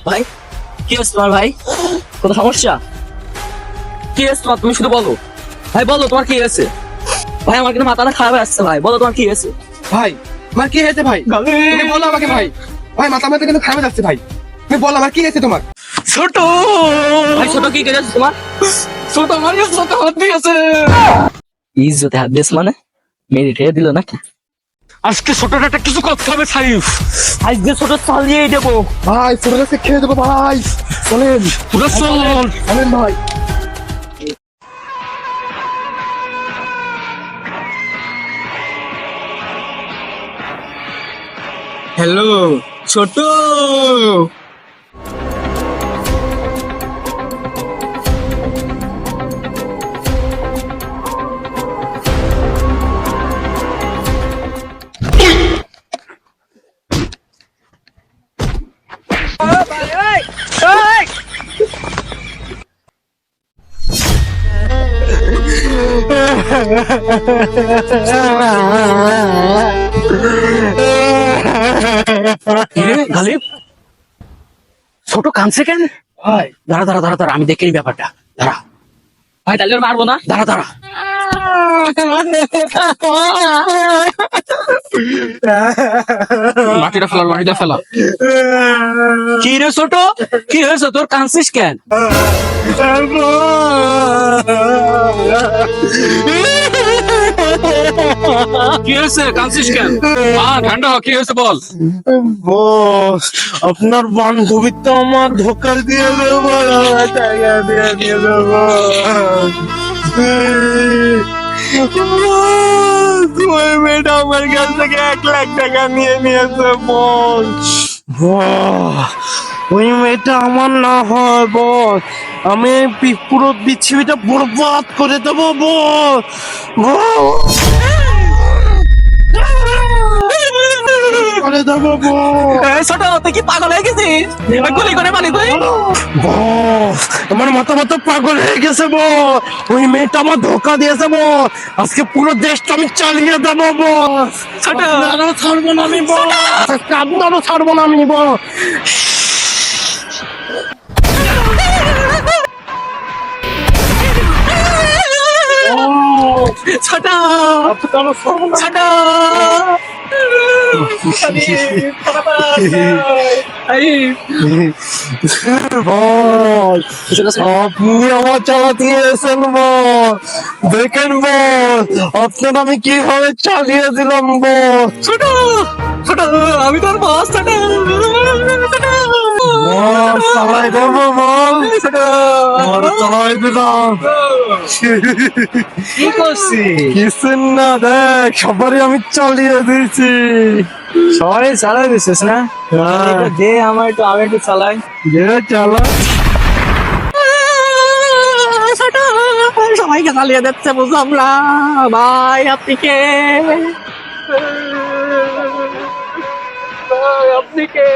ভাই কি হয়েছে তোমার? ভাই কোনো সমস্যা? কি হয়েছে তোমার? তুমি শুধু বলো ভাই, বলো তোমার কি হয়েছে? ভাই আমার কিন্তু মাথাটা খারাপ হয়ে আসছে ভাই, বলো তোমার কি হয়েছে? ভাই আমার কি হয়েছে ভাই? তুমি বলো আমাকে ভাই। ভাই মাথা মাথা কিন্তু খারাপ যাচ্ছে ভাই। তুমি বলো আমার কি হয়েছে তোমার? ছোট ভাই, ছোট কি হয়েছে তোমার? ছোট আমার ছোট হাত দিয়েছে। ইজ্জতে হাত দিয়েছে মানে? মেরে দিল নাকি? আজকে ছোটটা একটা কিছু করতে হবে সাইফ। আজকে ছোট চালিয়ে দেবো ভাই ছোট কাছে খেয়ে দেবো ভাই। চলেন পুরো চল। চলেন ভাই। হ্যালো ছোট। গালিব ছোট কানছে কেন? ভাই দাঁড়া দাঁড়া দাঁড়া দাঁড়া, আমি দেখে এই ব্যাপারটা। দাঁড়া ভাই, তাহলে ওর মারবো না? দাঁড়া দাঁড়া। মাটিটা ফেলা, মাটিটা ফেলা। কি রে ছোট, কি হয়েছে তোর? কাঁদছিস কেন? কি হয়েছে? কাঁদছিস কেন? ঠান্ডা হ, কি হয়েছে বল। বস, আপনার বান্ধবী তো আমার ধোকা দিয়ে দেবো, টাকা দিয়ে দেবো। ওই মেয়েটা আমার কাছ থেকে 1 লাখ টাকা নিয়ে নিয়েছে বস। ওই মেয়েটা আমার না হয় বস, আমি পুরো পৃথিবীটা বরবাদ করে দেবো বস। করে দেবো বস। ছোট তুই কি পাগল হয়ে গেছিস? গুলি করে মারি তুই? বস, আমার মাথা মাথা পাগল হয়ে গেছে বস। ওই মেয়েটা আমার ধোকা দিয়েছে বস। আজকে পুরো দেশটা আমি চালিয়ে দেবো বস। ছোট আপনারও ছাড়বো না আমি বস। আপনারও ছাড়বো না আমি বস। ছোট আপনারও ছাড়বো না। ছোট বস, আপনি আমার চালাতে এসেছেন বস। দেখেন বস, আপনার আমি কিভাবে চালিয়ে দিলাম বস। ছোট ছোট, আমি তোর বস। ছোট বস, চালাই দেবো বস। বস, চালাই দিলাম। কি করছিস? কিছুন না, দেখ সবারই আমি চালিয়ে দিয়েছি। সবাই চালাই দিছিস না? হ্যাঁ, দে আমার একটু, আমি একটু চালাই। যে চালা। ছোট সবাইকে চালিয়ে দিচ্ছে, বুঝলাম না ভাই। আপনি কে? ভাই আপনি কে?